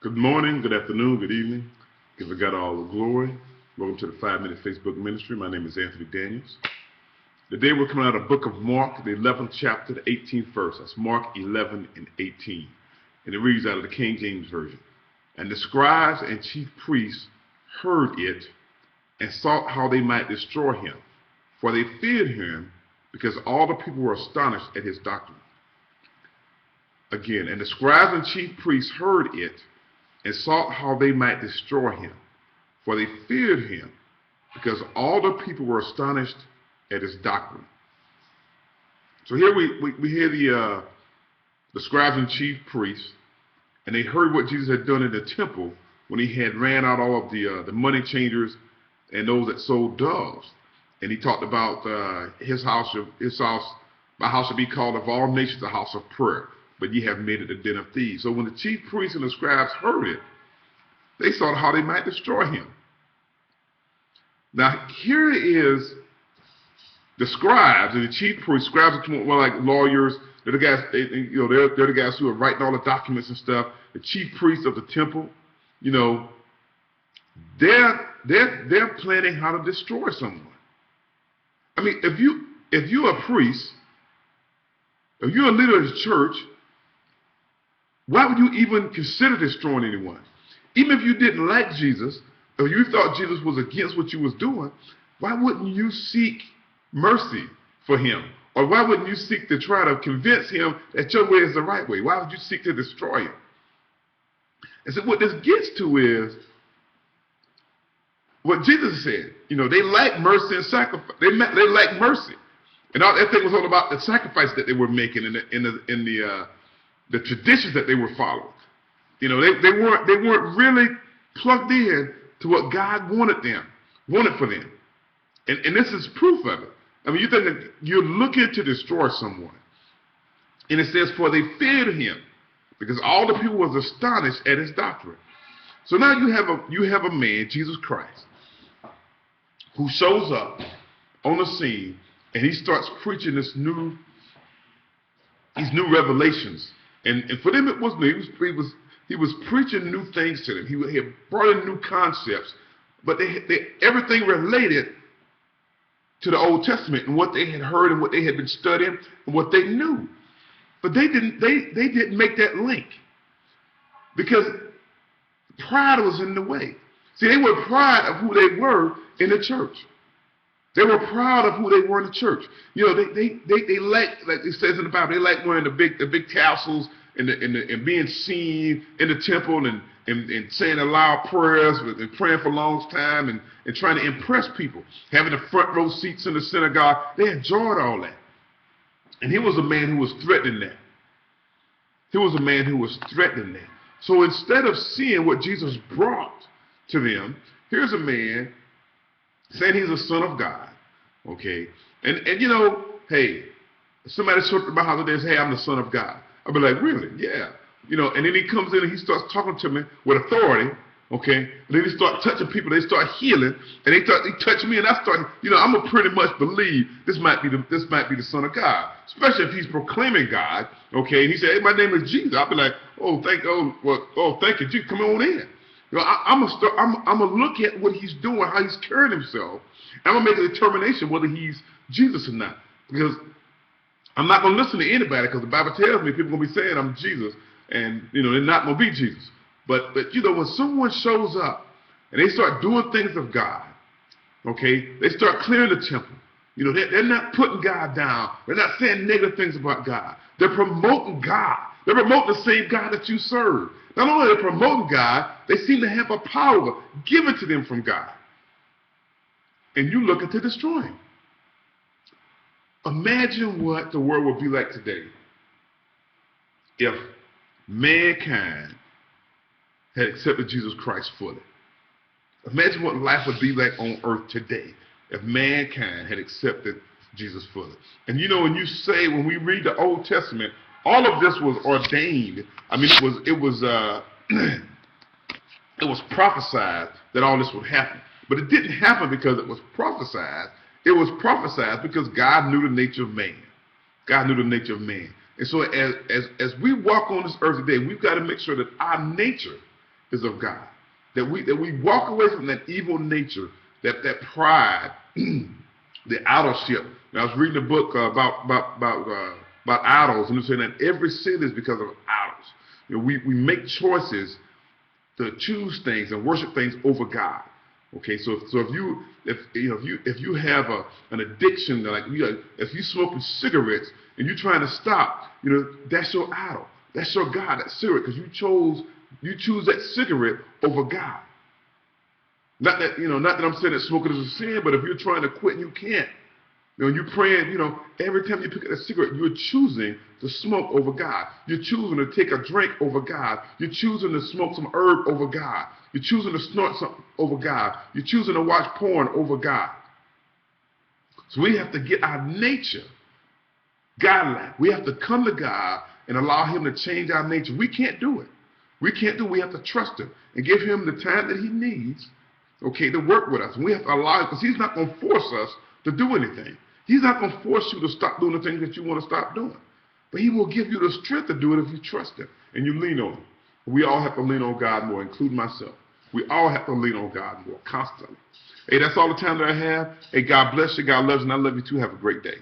Good morning, good afternoon, good evening. Give God all the glory. Welcome to the 5-Minute Facebook Ministry. My name is Anthony Daniels. Today we're coming out of the book of Mark, the 11th chapter, the 18th verse. That's Mark 11 and 18. And it reads out of the King James Version. And the scribes and chief priests heard it and sought how they might destroy him. For they feared him because all the people were astonished at his doctrine. Again, and the scribes and chief priests heard it and sought how they might destroy him. For they feared him because all the people were astonished at his doctrine. So here we hear the scribes and chief priests, and they heard what Jesus had done in the temple when he had ran out all of the money changers and those that sold doves. And he talked about my house should be called of all nations a house of prayer, but ye have made it a den of thieves. So when the chief priests and the scribes heard it, they sought how they might destroy him. Now here is the scribes and the chief priests. Scribes are more like lawyers. They're the guys. They're the guys who are writing all the documents and stuff. The chief priests of the temple. They're planning how to destroy someone. I mean, if you're a priest, if you're a leader of the church, why would you even consider destroying anyone? Even if you didn't like Jesus, or you thought Jesus was against what you was doing, why wouldn't you seek mercy for him? Or why wouldn't you seek to try to convince him that your way is the right way? Why would you seek to destroy him? And so what this gets to is what Jesus said. They lack mercy and sacrifice. They lack mercy. And all that thing was all about the sacrifice that they were making in the traditions that they were following. They weren't really plugged in to what God wanted for them. And this is proof of it. I mean, you think that you're looking to destroy someone. And it says, for they feared him, because all the people was astonished at his doctrine. So now you have a man, Jesus Christ, who shows up on the scene and he starts preaching these new revelations. And for them it was new. He was preaching new things to them. He had brought in new concepts, but everything related to the Old Testament and what they had heard and what they had been studying and what they knew. But they didn't make that link because pride was in the way. See, they were proud of who they were in the church. They were proud of who they were in the church. They lacked, like it says in the Bible, they liked wearing the big tassels and being seen in the temple and saying aloud prayers and praying for a long time and trying to impress people, having the front row seats in the synagogue. They enjoyed all that. And he was a man who was threatening that. So instead of seeing what Jesus brought to them, here's a man saying he's a son of God. Okay? And hey, if somebody showed up at my house and says, hey, I'm the son of God, I'll be like, really? Yeah. And then he comes in and he starts talking to me with authority, okay? And then he starts touching people, they start healing, and he touch me, and I start, I'm gonna pretty much believe this might be the Son of God, especially if he's proclaiming God, okay? And he said, hey, my name is Jesus. I'll be like, thank you, Jesus. Come on in. I'm gonna look at what he's doing, how he's carrying himself, and I'm gonna make a determination whether he's Jesus or not, because I'm not going to listen to anybody, because the Bible tells me people are going to be saying I'm Jesus, and they're not going to be Jesus. But when someone shows up and they start doing things of God, okay, they start clearing the temple. They're not putting God down. They're not saying negative things about God. They're promoting God. They're promoting the same God that you serve. Not only are they promoting God, they seem to have a power given to them from God. And you looking to destroy him. Imagine what the world would be like today if mankind had accepted Jesus Christ fully. Imagine what life would be like on earth today if mankind had accepted Jesus fully. And when we read the Old Testament, all of this was ordained. I mean, it was prophesied that all this would happen. But it didn't happen because it was prophesied. It was prophesied because God knew the nature of man. God knew the nature of man. And so as we walk on this earth today, we've got to make sure that our nature is of God. That we walk away from that evil nature, that pride, the idolship. And I was reading a book about idols, and they're saying that every sin is because of idols. You know, we make choices to choose things and worship things over God. Okay, so if you have an addiction, like if you smoking cigarettes and you're trying to stop, that's your idol, that's your God, that cigarette, because you choose that cigarette over God. Not that I'm saying that smoking is a sin, but if you're trying to quit and you can't, you're praying, every time you pick up a cigarette, you're choosing to smoke over God. You're choosing to take a drink over God. You're choosing to smoke some herb over God. You're choosing to snort something over God. You're choosing to watch porn over God. So we have to get our nature God-like. We have to come to God and allow Him to change our nature. We can't do it. We have to trust Him and give Him the time that He needs, to work with us. And we have to allow Him, because He's not going to force us to do anything. He's not going to force you to stop doing the things that you want to stop doing. But He will give you the strength to do it if you trust Him and you lean on Him. We all have to lean on God more, including myself. We all have to lean on God more constantly. Hey, that's all the time that I have. Hey, God bless you. God loves you, and I love you too. Have a great day.